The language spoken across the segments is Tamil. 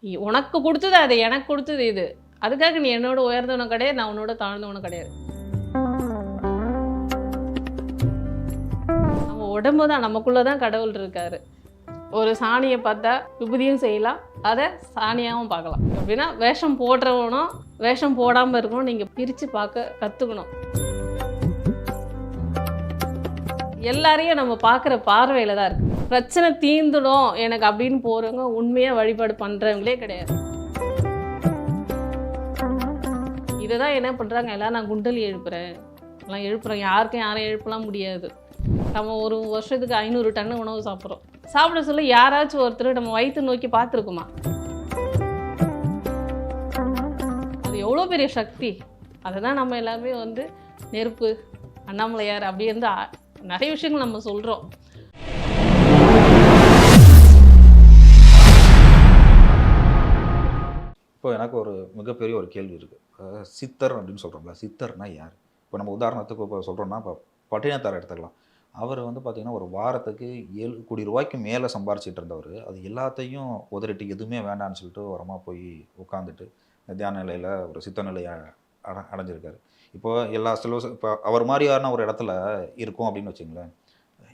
உனக்கு கொடுத்தது அது, எனக்கு கொடுத்தது இது. அதுக்காக நீ என்னோட உயர்ந்தவனும் கிடையாது, நான் உன்னோட தாழ்ந்தவனும் கிடையாது. நம்ம உடம்பு தான், நமக்குள்ள தான் கடவுள் இருக்காரு. ஒரு சாணியை பார்த்தா விபூதியும் செய்யலாம், அதை சாணியாகவும் பார்க்கலாம். அப்படின்னா வேஷம் போடுறவனும் வேஷம் போடாமல் இருக்கணும், நீங்கள் பிரித்து பார்க்க கற்றுக்கணும். எல்லாரையும் நம்ம பார்க்குற பார்வையில் தான் இருக்குது. பிரச்சனை தீர்ந்துடும் எனக்கு அப்படின்னு போகிறவங்க உண்மையாக வழிபாடு பண்ணுறவங்களே கிடையாது. இதை தான் என்ன பண்ணுறாங்க, எல்லாம் நான் குண்டலி எழுப்புறேன், எல்லாம் எழுப்புறேன். யாருக்கும் யாரையும் எழுப்பலாம் முடியாது. நம்ம ஒரு வருஷத்துக்கு 500 டன் உணவு சாப்பிட்றோம். சாப்பிட சொல்ல யாராச்சும் ஒருத்தர் நம்ம வயிற்று நோக்கி பார்த்துருக்குமா? அது எவ்வளோ பெரிய சக்தி. அதை தான் நம்ம எல்லாருமே வந்து நெருப்பு, அண்ணாமலையார் அப்படி இருந்து நிறைய விஷயங்கள் நம்ம சொல்கிறோம். இப்போ எனக்கு ஒரு மிகப்பெரிய ஒரு கேள்வி இருக்குது. சித்தர் அப்படின்னு சொல்கிறோம்ல, சித்தர்னா யார்? இப்போ நம்ம உதாரணத்துக்கு இப்போ சொல்கிறோம்னா, இப்போ பட்டினத்தார் எடுத்துக்கலாம். அவர் வந்து பார்த்திங்கன்னா ஒரு வாரத்துக்கு 7 கோடி ரூபாய்க்கு மேலே சம்பாரிச்சிட்டு இருந்தவர். அது எல்லாத்தையும் உதறிட்டு எதுவுமே வேண்டான்னு சொல்லிட்டு உரமாக போய் உட்காந்துட்டு தியான நிலையில் ஒரு சித்த நிலையை அடைஞ்சிருக்காரு. இப்போ எல்லா செலவு இப்போ அவர் மாதிரியான ஒரு இடத்துல இருக்கும் அப்படின்னு வச்சுங்களேன்,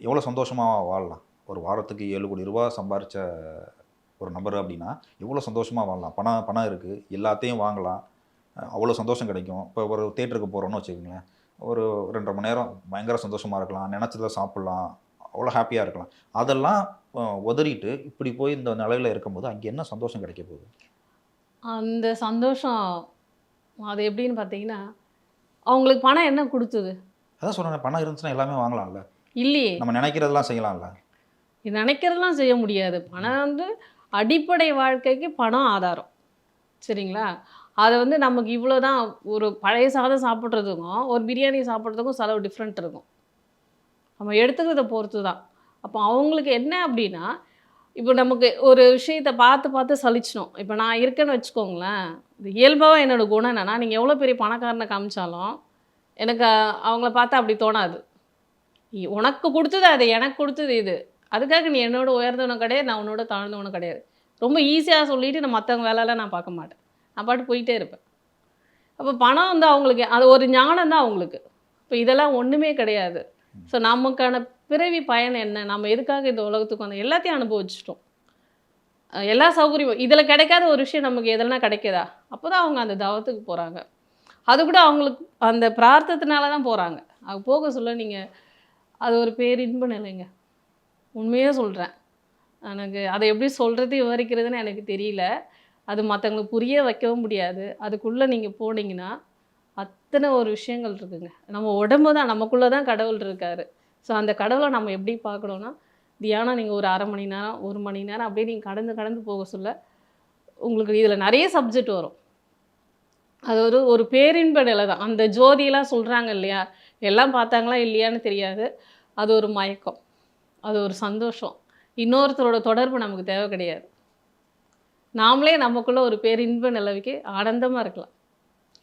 எவ்வளோ சந்தோஷமாக வாழலாம். ஒரு வாரத்துக்கு 7 கோடி ரூபா சம்பாரித்த ஒரு நபர் அப்படின்னா எவ்வளோ சந்தோஷமாக வாழலாம். பணம் இருக்குது, எல்லாத்தையும் வாங்கலாம், அவ்வளோ சந்தோஷம் கிடைக்கும். இப்போ ஒரு தேட்டருக்கு போகிறோன்னு வச்சுக்கோங்களேன், ஒரு 2.5 மணி நேரம் பயங்கர சந்தோஷமாக இருக்கலாம், நினச்சதை சாப்பிட்லாம், அவ்வளோ ஹாப்பியாக இருக்கலாம். அதெல்லாம் உதறிட்டு இப்படி போய் இந்த நிலையில் இருக்கும்போது அங்கே என்ன சந்தோஷம் கிடைக்க போகுது? அந்த சந்தோஷம் அது எப்படின்னு பார்த்தீங்கன்னா, அவங்களுக்கு பணம் என்ன கொடுத்தது? அதான் சொல்கிறேன், பணம் இருந்துச்சுன்னா எல்லாமே வாங்கலாம்ல. இல்லையே, நம்ம நினைக்கிறதெல்லாம் செய்யலாம்ல. நினைக்கிறதெல்லாம் செய்ய முடியாது. பணம் வந்து அடிப்படை வாழ்க்கைக்கு பணம் ஆதாரம், சரிங்களா? அதை வந்து நமக்கு இவ்வளோ தான். ஒரு பழைய சாதம் சாப்பிட்றதுக்கும் ஒரு பிரியாணி சாப்பிட்றதுக்கும் செலவு டிஃப்ரெண்ட் இருக்கும். நம்ம எடுத்துக்கிறத பொறுத்து தான். அப்போ அவங்களுக்கு என்ன அப்படின்னா, இப்போ நமக்கு ஒரு விஷயத்தை பார்த்து பார்த்து சலிச்சினோம். இப்போ நான் இருக்கேன்னு வச்சுக்கோங்களேன், இது இயல்பாக என்னோடய குணம் என்னென்னா, நீங்கள் எவ்வளோ பெரிய பணக்காரனை காமிச்சாலும் எனக்கு அவங்கள பார்த்தா அப்படி தோணாது. உனக்கு கொடுத்தது அது, எனக்கு கொடுத்தது இது. அதுக்காக நீ என்னோட உயர்ந்தவனும் கிடையாது, நான் உன்னோட தாழ்ந்தவனும் கிடையாது. ரொம்ப ஈஸியாக சொல்லிவிட்டு நான் மற்றவங்க வேலையெல்லாம் நான் பார்க்க மாட்டேன். நான் பாட்டு போயிட்டே இருப்பேன். அப்போ பணம் வந்து அவங்களுக்கு அது ஒரு ஞானம் தான் அவங்களுக்கு. இப்போ இதெல்லாம் ஒன்றுமே கிடையாது. ஸோ நமக்கான பிறவி பயன் என்ன, நம்ம எதுக்காக இந்த உலகத்துக்கு வந்து எல்லாத்தையும் அனுபவிச்சிட்டோம். எல்லா சௌகரியம் இதில் கிடைக்காத ஒரு விஷயம் நமக்கு எதுனா கிடைக்குதா? அப்போ தான் அவங்க அந்த தவத்துக்கு போகிறாங்க. அது கூட அவங்களுக்கு அந்த பிரார்த்தத்தினால தான் போகிறாங்க. அது போக சொல்ல நீங்கள் அது ஒரு பேரின்ப நிலைங்க. உண்மையாக சொல்கிறேன். எனக்கு அதை எப்படி சொல்கிறது விவரிக்கிறதுன்னு எனக்கு தெரியல. அது மற்றவங்களுக்கு புரிய வைக்கவும் முடியாது. அதுக்குள்ளே நீங்கள் போனீங்கன்னா அத்தனை ஒரு விஷயங்கள் இருக்குங்க. நம்ம உடம்பு தான், நமக்குள்ளே தான் கடவுள் இருக்கார். ஸோ அந்த கடவுளை நம்ம எப்படி பார்க்கணுன்னா, தியானம் நீங்கள் ஒரு 1/2 மணி நேரம் 1 மணி நேரம் அப்படியே நீங்கள் கடந்து போக சொல்ல உங்களுக்கு இதில் நிறைய சப்ஜெக்ட் வரும். அது ஒரு பேரின்ப நிலை தான். அந்த ஜோதியெல்லாம் சொல்கிறாங்க இல்லையா, எல்லாம் பார்த்தாங்களா இல்லையான்னு தெரியாது. அது ஒரு மயக்கம், அது ஒரு சந்தோஷம். இன்னொருத்தரோட தொடர்பு நமக்கு தேவை கிடையாது. நாமளே நமக்குள்ளே ஒரு பேரின்ப நிலவுக்கு ஆனந்தமாக இருக்கலாம்.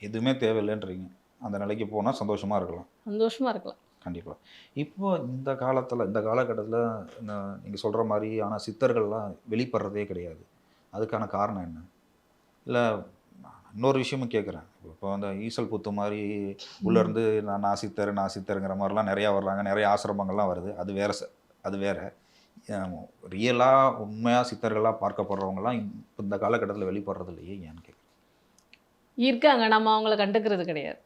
எதுவுமே தேவையில்லைன்றீங்க. அந்த நிலைக்கு போனால் சந்தோஷமாக இருக்கலாம். சந்தோஷமாக இருக்கலாம். கண்டிப்பாக. இப்போ இந்த காலகட்டத்தில் நீங்கள் சொல்கிற மாதிரியான சித்தர்கள்லாம் வெளிப்படுறதே கிடையாது. அதுக்கான காரணம் என்ன? இல்லை இன்னொரு விஷயமும் கேட்குறேன். இப்போ அந்த ஈசல் புத்து மாதிரி உள்ளேருந்து நான் சித்தருங்கிற மாதிரிலாம் நிறையா வர்றாங்க, நிறைய ஆசிரமங்கள்லாம் வருது. அது வேறு. ரியலாக உண்மையாக சித்தர்களாக பார்க்கப்படுறவங்கலாம் இந்த காலகட்டத்தில் வெளிப்படுறது இல்லையே, ஏன்னு கேட்குறேன். இருக்காங்க, நம்ம அவங்கள கண்டுக்கிறது கிடையாது.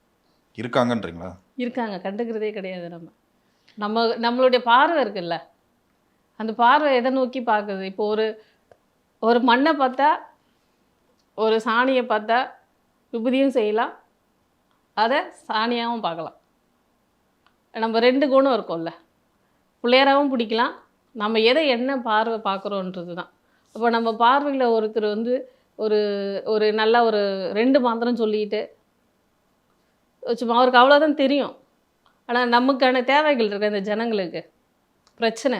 இருக்காங்கன்றீங்களா? இருக்காங்க, கண்டுக்கிறதே கிடையாது. நம்மளுடைய பார்வை இருக்குல்ல, அந்த பார்வை எதை நோக்கி பார்க்குது? இப்போ ஒரு மண்ணை பார்த்தா, ஒரு சாணியை பார்த்தா விபூதியும் செய்யலாம், அதை சாணியாகவும் பார்க்கலாம். நம்ம 2 குணம் இருக்கும்ல, பிள்ளையாராகவும் பிடிக்கலாம். நம்ம என்ன பார்வை பார்க்குறோன்றது தான். அப்போ நம்ம பார்வையில் ஒருத்தர் வந்து ஒரு நல்லா ஒரு 2 மாத்திரம் சொல்லிட்டு சும்மா அவருக்கு அவ்வளோதான் தெரியும். ஆனால் நமக்கான தேவைகள் இருக்குது. இந்த ஜனங்களுக்கு பிரச்சனை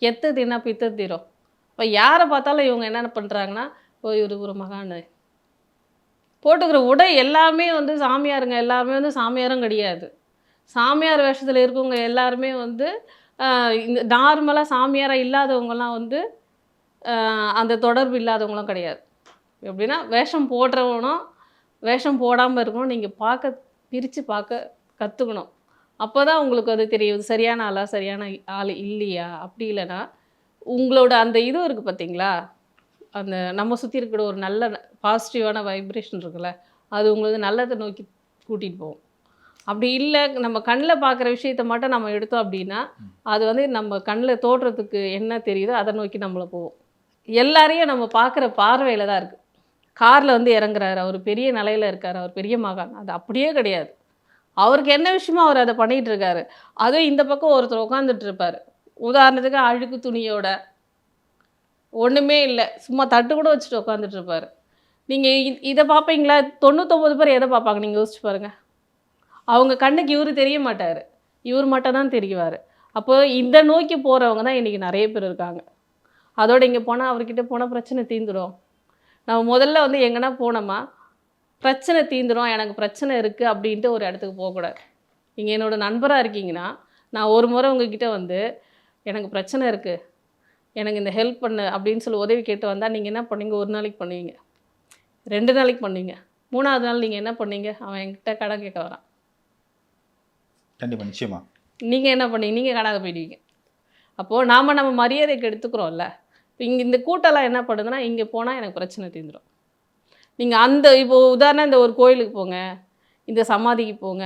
எத்து தின்னா பித்த தீரும். இப்போ யாரை பார்த்தாலும் இவங்க என்னென்ன பண்ணுறாங்கன்னா, இவர் ஒரு மகான் போட்டுக்கிற உடை எல்லாமே வந்து சாமியாருங்க, எல்லாருமே வந்து சாமியாரும் கிடையாது. சாமியார் வேஷத்தில் இருக்கவங்க எல்லாருமே வந்து இந்த நார்மலாக சாமியாராக இல்லாதவங்கலாம் வந்து அந்த தொடர்பு இல்லாதவங்களும் கிடையாது. எப்படின்னா வேஷம் போடுறவனும் வேஷம் போடாமல் இருக்கணும். நீங்கள் பிரித்து பார்க்க கற்றுக்கணும். அப்போ தான் உங்களுக்கு அது தெரியும் இது சரியான ஆளா சரியான ஆள் இல்லையா. அப்படி இல்லைன்னா உங்களோட அந்த இது இருக்குது பார்த்தீங்களா, அந்த நம்ம சுற்றி இருக்கிற ஒரு நல்ல பாசிட்டிவான வைப்ரேஷன் இருக்குல்ல, அது உங்களுக்கு நல்லதை நோக்கி கூட்டிகிட்டு போகும். அப்படி இல்லை நம்ம கண்ணில் பார்க்குற விஷயத்த மட்டும் நம்ம எடுத்தோம் அப்படின்னா அது வந்து நம்ம கண்ணில் தோற்றத்துக்கு என்ன தெரியுதோ அதை நோக்கி நம்மளை போகும். எல்லாரையும் நம்ம பார்க்குற பார்வையில் தான் இருக்குது. காரில் வந்து இறங்குறாரு, அவர் பெரிய நிலையில் இருக்கார், அவர் பெரிய மகான், அது அப்படியே கிடையாது. அவருக்கு என்ன விஷயமோ அவர் அதை பண்ணிகிட்டு இருக்காரு. அதுவும் இந்த பக்கம் ஒருத்தர் உட்காந்துட்டு இருப்பார், உதாரணத்துக்கு அழுக்கு துணியோட ஒன்றுமே இல்லை, சும்மா தட்டு கூட வச்சுட்டு உட்காந்துட்டு இருப்பார். நீங்கள் இதை பார்ப்பீங்களா? 99 பேர் எதை பார்ப்பாங்க நீங்கள் யோசிச்சு பாருங்கள். அவங்க கண்ணுக்கு இவர் தெரிய மாட்டார், இவர் மட்டும் தான் தெரிவார். அப்போ இந்த நோக்கி போகிறவங்க தான் இன்றைக்கி நிறைய பேர் இருக்காங்க. அதோடு இங்கே போனால் அவர்கிட்ட போனால் பிரச்சனை தீர்ந்துடும். நம்ம முதல்ல வந்து எங்கன்னா போனோமா பிரச்சனை தீர்ந்துடும், எனக்கு பிரச்சனை இருக்குது அப்படின்ட்டு ஒரு இடத்துக்கு போகக்கூடாது. நீங்கள் என்னோட நண்பராக இருக்கீங்கன்னா நான் ஒரு முறை உங்ககிட்ட வந்து எனக்கு பிரச்சனை இருக்குது, எனக்கு இந்த ஹெல்ப் பண்ணு அப்படின்னு சொல்லி உதவி கேட்டு வந்தால் நீங்கள் என்ன பண்ணுவீங்க? ஒரு நாளைக்கு பண்ணுவீங்க, 2 நாளைக்கு பண்ணுவீங்க, 3ஆவது நாள் நீங்கள் என்ன பண்ணீங்க? அவன் என்கிட்ட கடன் கேட்க வரான், கண்டிப்பாக நிச்சயமா நீங்கள் என்ன பண்ணீங்க? நீங்கள் காணாத போயிடுவீங்க. அப்போது நம்ம மரியாதைக்கு எடுத்துக்கிறோம்ல. இப்போ இங்கே இந்த கூட்டம்லாம் என்ன பண்ணுதுன்னா இங்கே போனால் எனக்கு பிரச்சனை தீர்ந்துடும். நீங்கள் அந்த இப்போது உதாரணம் இந்த ஒரு கோயிலுக்கு போங்க, இந்த சமாதிக்கு போங்க,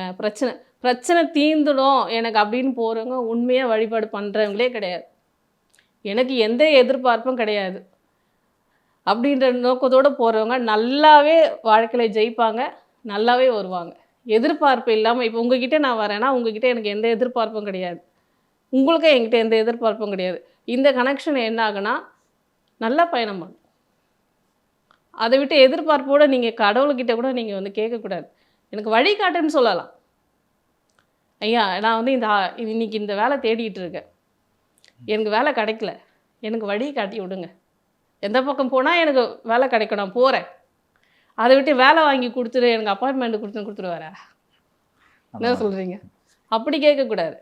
பிரச்சனை தீர்ந்துடும் எனக்கு அப்படின்னு போகிறவங்க உண்மையாக வழிபாடு பண்ணுறவங்களே கிடையாது. எனக்கு எந்த எதிர்பார்ப்பும் கிடையாது அப்படின்ற நோக்கத்தோடு போகிறவங்க நல்லாவே வாழ்க்கையில் ஜெயிப்பாங்க, நல்லாவே வருவாங்க. எதிர்பார்ப்பு இல்லாமல் இப்போ உங்ககிட்ட நான் வரேன்னா உங்ககிட்ட எனக்கு எந்த எதிர்பார்ப்பும் கிடையாது, உங்களுக்கும் என்கிட்ட எந்த எதிர்பார்ப்பும் கிடையாது. இந்த கனெக்ஷன் என்ன ஆகுனா நல்லா பயணம் பண்ணும். அதை விட்டு எதிர்பார்ப்போடு நீங்கள் கடவுள்கிட்ட கூட நீங்கள் வந்து கேட்கக்கூடாது. எனக்கு வழிகாட்டுன்னு சொல்லலாம். ஐயா நான் வந்து இன்னைக்கு இந்த வேலை தேடிட்டு இருக்கேன், எனக்கு வேலை கிடைக்கல, எனக்கு வழி காட்டி விடுங்க, எந்த பக்கம் போனால் எனக்கு வேலை கிடைக்கும், நான் போகிறேன். அதை விட்டு வேலை வாங்கி கொடுத்துரு, எனக்கு அப்பாயின்மெண்ட் கொடுத்துருவாரா? என்ன சொல்கிறீங்க? அப்படி கேட்கக்கூடாது.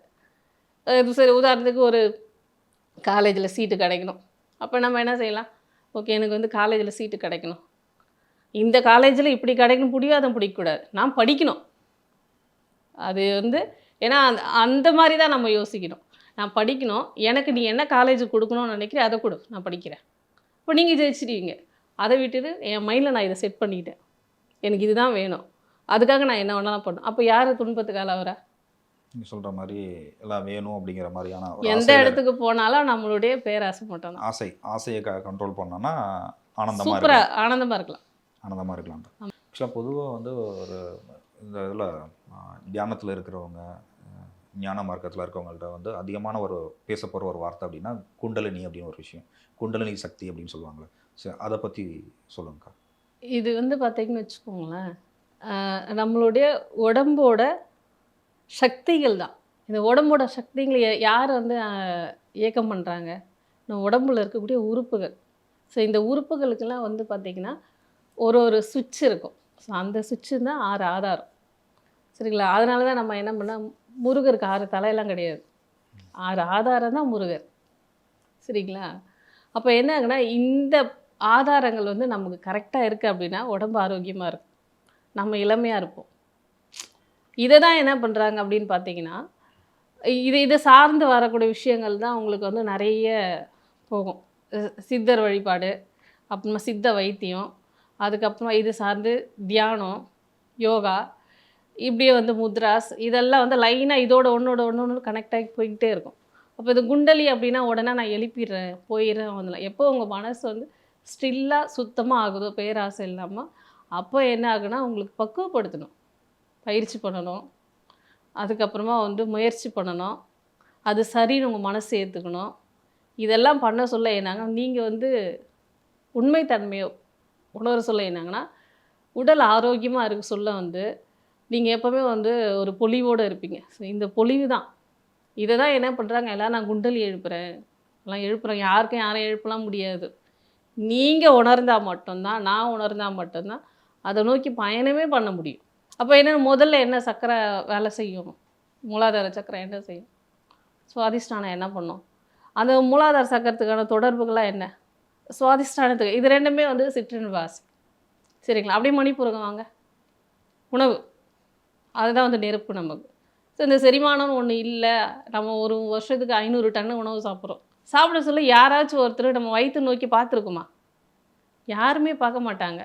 சரி உதாரணத்துக்கு ஒரு காலேஜில் சீட்டு கிடைக்கணும், அப்போ நம்ம என்ன செய்யலாம்? ஓகே எனக்கு வந்து காலேஜில் சீட்டு கிடைக்கணும், இந்த காலேஜில் இப்படி கிடைக்கணும், பிடிவாதம் பிடிக்கக்கூடாது, நான் படிக்கணும். அது வந்து ஏன்னா அந்த மாதிரி தான் நம்ம யோசிக்கணும். நான் படிக்கணும், எனக்கு நீ என்ன காலேஜ் கொடுக்கணும்னு நினைக்கிறேன் அதை கொடு, நான் படிக்கிறேன். இப்போ நீங்கள் ஜெயிச்சிடுவீங்க. அதை விட்டுட்டு என் மைண்டில் நான் இதை செட் பண்ணிக்கிட்டேன், எனக்கு இதுதான் வேணும், அதுக்காக நான் என்ன வேணாலும் பண்ணணும். அப்போ யார் துன்பத்துக்கால வரா? நீங்கள் சொல்கிற மாதிரி எல்லாம் வேணும் அப்படிங்கிற மாதிரியான எந்த இடத்துக்கு போனாலும் நம்மளுடைய பேராசை மட்டும் தான். ஆசையை கண்ட்ரோல் பண்ணோன்னா ஆனந்தமாக சூப்பராக ஆனந்தமாக இருக்கலாம். ஆக்சுவலாக பொதுவாக வந்து ஒரு இந்த இதில் தியானத்தில் இருக்கிறவங்க, ஞான மார்க்கத்தில் இருக்கவங்கள்ட்ட வந்து அதிகமான ஒரு பேச போகிற ஒரு வார்த்தை அப்படின்னா குண்டலினி அப்படின்னு ஒரு விஷயம், குண்டலினி சக்தி அப்படின்னு சொல்லுவாங்க. சரி, அதை பற்றி சொல்லுங்கக்கா. இது வந்து பார்த்தீங்கன்னு வச்சுக்கோங்களேன், நம்மளுடைய உடம்போட சக்திகள் தான். இந்த உடம்போட சக்திகளை யார் வந்து இயக்கம் பண்ணுறாங்க? நம்ம உடம்புல இருக்கக்கூடிய உறுப்புகள். ஸோ இந்த உறுப்புகளுக்கெல்லாம் வந்து பார்த்திங்கன்னா ஒரு சுவிட்ச் இருக்கும். ஸோ அந்த சுவிட்சு தான் 6 ஆதாரம். சரிங்களா? அதனால தான் நம்ம என்ன பண்ணால் முருகருக்கு 6 தலையெல்லாம் கிடையாது, 6 ஆதாரம் தான் முருகர். சரிங்களா? அப்போ என்ன ஆகுனா இந்த ஆதாரங்கள் வந்து நமக்கு கரெக்டாக இருக்குது அப்படின்னா உடம்பு ஆரோக்கியமாக இருக்கும், நம்ம இளமையாக இருப்போம். இதை தான் என்ன பண்ணுறாங்க அப்படின்னு பார்த்தீங்கன்னா இதை சார்ந்து வரக்கூடிய விஷயங்கள் தான் உங்களுக்கு வந்து நிறைய போகும். சித்தர் வழிபாடு, அப்புறமா சித்த வைத்தியம், அதுக்கப்புறமா இது சார்ந்து தியானம், யோகா, இப்படியே வந்து முத்ராஸ், இதெல்லாம் வந்து லைனாக இதோட ஒன்று கனெக்ட் ஆகி போய்கிட்டே இருக்கும். அப்போ இது குண்டலி அப்படின்னா உடனே நான் எழுப்பிடுறேன் போயிடுறேன் வந்துடலாம். எப்போ உங்கள் மனசு வந்து ஸ்டில்லாக சுத்தமாக ஆகுதோ, பேராசை இல்லாமல், அப்போ என்ன ஆகுனா உங்களுக்கு பக்குவப்படுத்தணும், பயிற்சி பண்ணணும், அதுக்கப்புறமா வந்து முயற்சி பண்ணணும், அது சரின்னு உங்கள் மனசு ஏற்றுக்கணும். இதெல்லாம் பண்ண சொல்ல என்னாங்க நீங்கள் வந்து உண்மைத்தன்மையோ உணர சொல்ல என்னாங்கன்னா உடல் ஆரோக்கியமாக இருக்க சொல்ல வந்து நீங்கள் எப்போவுமே வந்து ஒரு பொலிவோடு இருப்பீங்க. ஸோ இந்த பொலிவு தான். இதை தான் என்ன பண்ணுறாங்க எல்லாம், நான் குண்டலி எழுப்புறேன், எல்லாம் எழுப்புறேன், யாருக்கும் யாரையும் எழுப்பலாம் முடியாது. நீங்கள் உணர்ந்தால் மட்டும்தான், நான் உணர்ந்தால் மட்டும்தான் அதை நோக்கி பயணமே பண்ண முடியும். அப்போ என்ன முதல்ல என்ன சக்கரை வேலை செய்யும்? மூலாதார சக்கரை என்ன செய்யும்? சுவாதிஷ்டானம் என்ன பண்ணும்? அந்த மூலாதார சக்கரத்துக்கான தொடர்புகள்லாம் என்ன? சுவாதிஷ்டானத்துக்கு. இது ரெண்டுமே வந்து சிற்றின்ப வாசி. சரிங்களா? அப்படியே மணிப்பூரகம் வாங்க. உணவு. அதுதான் வந்து நெருப்பு நமக்கு. ஸோ இந்த செரிமானம்னு ஒண்ணு இல்ல. நம்ம ஒரு வருஷத்துக்கு 500 டன்னு உணவு சாப்பிடுறோம். சாப்பிட சொல்ல யாராச்சும் ஒருத்தர் நம்ம வயித்த நோக்கி பார்த்துருக்கோமா? யாருமே பார்க்க மாட்டாங்க.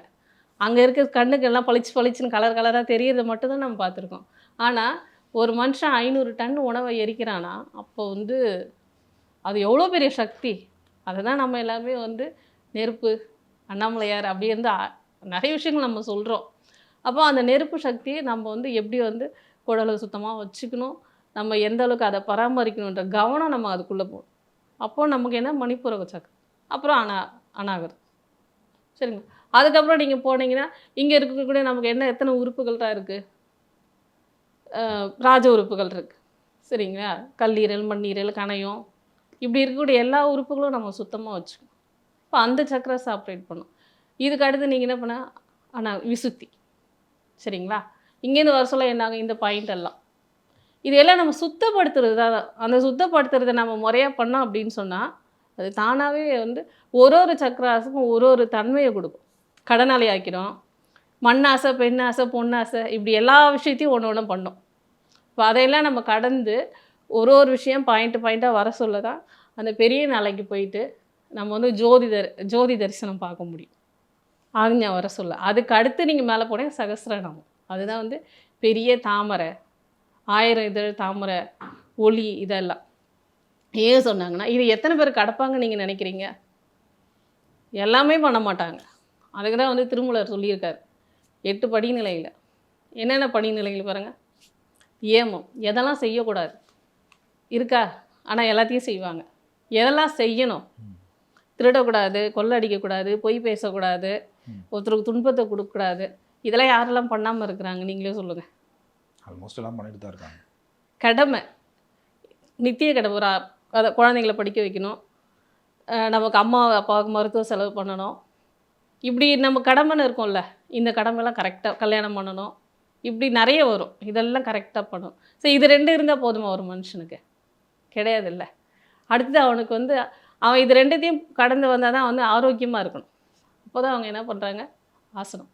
அங்க இருக்க கண்ணுக்கெல்லாம் பளிச்சு பளிச்சுன்னு கலர் கலரா தெரியறத மட்டும் தான் நம்ம பார்த்துருக்கோம். ஆனா, ஒரு மனுஷன் 500 டன் உணவ எரிக்கிறான்னா, அப்போ வந்து அது எவ்வளோ பெரிய சக்தி. அததான் நம்ம எல்லாருமே வந்து நெருப்பு, அண்ணாமலையார் அப்படி வந்து நெறைய விஷயங்கள் நம்ம சொல்றோம். அப்போ அந்த நெருப்பு சக்திய நம்ம வந்து எப்படி வந்து குடல சுத்தமா வச்சுக்கணும், நம்ம எந்த அளவுக்கு அத பராமரிக்கணுன்ற கவனம் நம்ம அதுக்குள்ள போணும். அப்போ நமக்கு என்ன மணிப்பூரக சக்கரம். அப்புறம் அநாகரம். சரிங்களா? அதுக்கப்புறம் நீங்க போனீங்கன்னா, இங்க இருக்கக்கூடிய நமக்கு என்ன எத்தன உறுப்புகள் தான் இருக்கு? ராஜ உறுப்புகள் இருக்கு. சரிங்களா? கல்லீரல், மண்ணீரல், கணையம் இப்படி இருக்கக்கூடிய எல்லா உறுப்புகளும் நம்ம சுத்தமா வச்சுக்கணும். இப்போ அந்த சக்கரம் ஆப்ரேட் பண்ணும். இதுக்கு அடுத்து நீங்க என்ன பண்ண விசுத்தி. சரிங்களா? இங்கேருந்து வர சொல்ல என்ன ஆகும்? இந்த பாயிண்ட் எல்லாம். இதெல்லாம் நம்ம சுத்தப்படுத்துறது தான். அந்த சுத்தப்படுத்துறத நம்ம முறையா பண்ணோம் அப்படின்னு சொன்னா, அது தானாவே வந்து ஒரு ஒரு சக்கராசுக்கும் ஒரு ஒரு தன்மைய குடுக்கும். கடனாளி ஆக்கிடும். மண்ணாசை, பெண்ணாசை, பொன்னாசை இப்படி எல்லா விஷயத்தையும் ஒண்ணு ஒண்ணு பண்ணும். இப்போ அதையெல்லாம் நம்ம கடந்து ஒரு ஒரு விஷயம் பாயிண்ட்டா வர சொல்ல தான், அந்த பெரிய நிலைக்கு போயிட்டு நம்ம வந்து ஜோதி தரிசனம் பார்க்க முடியும். ஆக்ஞா வர சொல்ல. அதுக்கு அடுத்து நீங்க மேல போனீங்க சகஸ்ரநாமம். அதுதான் வந்து பெரிய தாமரை, 1000 இதழ் தாமரை, ஒளி இதெல்லாம். ஏன் சொன்னாங்கன்னா, இது எத்தன பேர் கடப்பாங்கன்னு நீங்க நினைக்கிறீங்க? எல்லாமே பண்ண மாட்டாங்க. அதுக்கு தான் வந்து திருமூலர் சொல்லியிருக்காரு. 8 படிநிலையில. என்னென்ன படிநிலைகள் பாருங்க? ஏமம். எதெல்லாம் செய்யக்கூடாது? இருக்கா? ஆனா எல்லாத்தையும் செய்வாங்க. எதெல்லாம் செய்யணும்? திருடக்கூடாது, கொள்ளை அடிக்கக்கூடாது, பொய் பேசக்கூடாது, ஒருத்தருக்கு துன்பத்தை குடுக்கக்கூடாது. இதெல்லாம் யாரெல்லாம் பண்ணாம இருக்கிறாங்க? நீங்களே சொல்லுங்க. ஆல்மோஸ்ட் எல்லாம் பண்ணிட்டு தான் இருக்காங்க. கடமை. நித்திய கடமை. அத குழந்தைங்கள படிக்க வைக்கணும். நமக்கு அம்மா, அப்பாவுக்கு மருத்துவ செலவு பண்ணணும். இப்படி நம்ம கடமைன்னு இருக்கும்ல. இந்த கடமைலாம் கரெக்ட்டா கல்யாணம் பண்ணணும். இப்படி நெறைய வரும். இதெல்லாம் கரெக்ட்டா பண்ணணும். இது 2 இருந்தா போதுமா ஒரு மனுஷனுக்கு? கிடையாதுல்ல. அடுத்தது அவனுக்கு வந்து அவன் இது 2த்தையும் கடந்து வந்தா தான் வந்து ஆரோக்கியமா இருக்கணும். அப்போதான் அவங்க என்ன பண்றாங்க? ஆசனம்.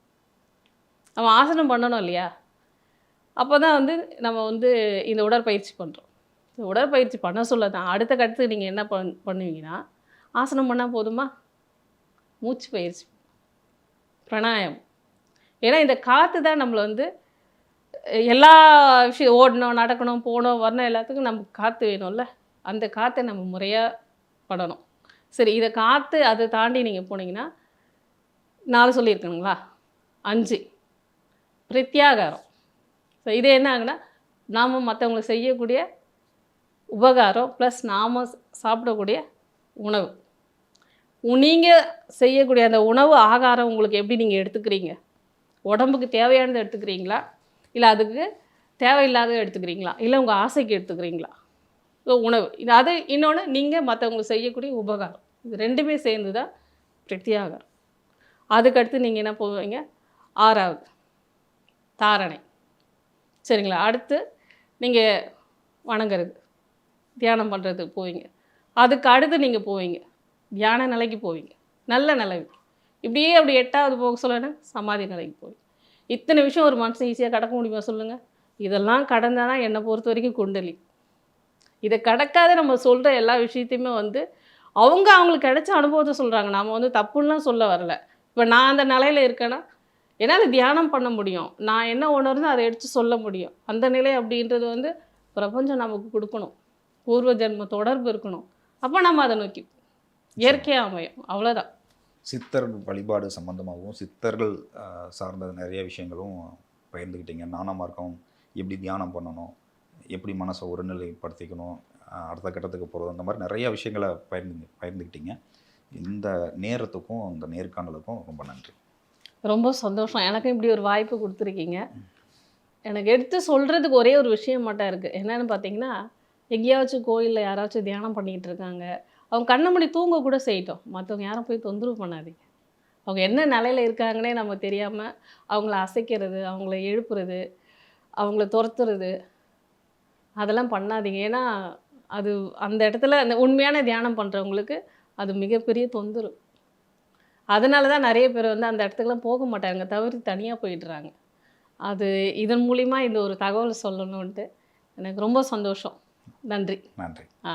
அவன் ஆசனம் பண்ணணும் இல்லையா? அப்பதான் வந்து நம்ம வந்து இந்த உடற்பயிற்சி பண்றோம். இந்த உடற்பயிற்சி பண்ண சொல்ல தான் அடுத்த கட்டத்துக்கு நீங்க என்ன பண்ணுவீங்கன்னா, ஆசனம் பண்ணா போதுமா? மூச்சு பயிற்சி, பிராணாயாமம். ஏன்னா இந்த காத்து தான் நம்மள வந்து எல்லா விஷயம் ஓடணும், நடக்கணும், போணும், வரணும் எல்லாத்துக்கும் நமக்கு காத்து வேணும்ல. அந்த காத்த நம்ம முறையா படணும். சரி இத காத்து அத தாண்டி நீங்க போனீங்கன்னா, 4 சொல்லியிருக்கணுங்களா? 5 பிரத்யாகாரம். இது என்ன ஆகுன்னா, நாம மத்தவங்களுக்கு செய்யக்கூடிய உபகாரம் ப்ளஸ் நாம சாப்பிடக்கூடிய உணவு. நீங்க செய்யக்கூடிய அந்த உணவு, ஆகாரம் உங்களுக்கு எப்படி நீங்க எடுத்துக்கிறீங்க? உடம்புக்கு தேவையானத எடுத்துக்கிறீங்களா? இல்ல அதுக்கு தேவையில்லாதத எடுத்துக்கிறீங்களா? இல்ல உங்க ஆசைக்கு எடுத்துக்கிறீங்களா? உணவு. அது இன்னொன்னு நீங்க மத்தவங்களுக்கு செய்யக்கூடிய உபகாரம். இது 2மே சேர்ந்து தான் பிரத்யாகாரம். அதுக்கடுத்து நீங்க என்ன போவீங்க? 6வது தாரணை. சரிங்களா? அடுத்து நீங்க வணங்குறது, தியானம் பண்ணுறதுக்கு போவீங்க. அதுக்கு அடுத்து நீங்க போவீங்க. தியான நிலைக்கு போவீங்க. நல்ல நிலை. இப்படியே அப்படி 8வது போக சொல்லனா சமாதி நிலைக்கு போவீங்க. இத்தனை விஷயம் ஒரு மனுஷன் ஈஸியா கடக்க முடியுமா சொல்லுங்க? இதெல்லாம் கடந்தா தான் என்னை பொறுத்த வரைக்கும் குண்டலி. இதை கடக்காத நம்ம சொல்ற எல்லா விஷயத்தையுமே வந்து அவங்களுக்கு கிடைச்ச அனுபவத்தை சொல்றாங்க. நாம வந்து தப்புன்னுலாம் சொல்ல வரல. இப்போ நான் அந்த நிலையில இருக்கேன்னா, என்னால் தியானம் பண்ண முடியும். நான் என்ன உணர்ந்தோ அதை எடுத்து சொல்ல முடியும். அந்த நிலை அப்படின்றது வந்து பிரபஞ்சம் நமக்கு கொடுக்கணும். பூர்வ ஜென்ம தொடர்பு இருக்கணும். அப்போ நம்ம அதை நோக்கி இயற்கையாக அமையும். அவ்வளோதான். சித்தர் வழிபாடு சம்பந்தமாகவும் சித்தர்கள் சார்ந்த நிறைய விஷயங்களும் பகிர்ந்துக்கிட்டீங்க. ஞான மார்க்கம் எப்படி தியானம் பண்ணணும், எப்படி மனசை ஒருநிலைப்படுத்திக்கணும், அடுத்த கட்டத்துக்கு போகிறது, அந்த மாதிரி நிறைய விஷயங்களை பகிர்ந்துக்கிட்டீங்க. இந்த நேரத்துக்கும் இந்த நேர்காணலுக்கும் ரொம்ப நன்றி. ரொம்ப சந்தோஷம். எனக்கும் இப்படி ஒரு வாய்ப்பு கொடுத்துருக்கீங்க. எனக்கு எடுத்து சொல்கிறதுக்கு ஒரே ஒரு விஷயம் மட்டும் இருக்குது. என்னென்னு பார்த்தீங்கன்னா, எங்கேயாச்சும் கோயிலில் யாராச்சும் தியானம் பண்ணிக்கிட்டு இருக்காங்க, அவங்க கண்ணை மூடி தூங்க கூட செய்யட்டும். மற்றவங்க யாரும் போய் தொந்தரவு பண்ணாதீங்க. அவங்க என்ன நிலையில் இருக்காங்கன்னே நம்ம தெரியாமல் அவங்கள அசைக்கிறது, அவங்கள எழுப்புறது, அவங்கள துரத்துறது அதெல்லாம் பண்ணாதீங்க. ஏன்னா அது அந்த இடத்துல அந்த உண்மையான தியானம் பண்ணுறவங்களுக்கு அது மிகப்பெரிய தொந்தரவு. அதனால தான் நிறைய பேர் வந்து அந்த இடத்துக்குலாம் போக மாட்டாங்க, தவிர்த்து தனியாக போயிடுறாங்க. அது இதன் மூலிமா இந்த ஒரு தகவல் சொல்லணுன்ட்டு எனக்கு ரொம்ப சந்தோஷம். நன்றி. நன்றி. ஆ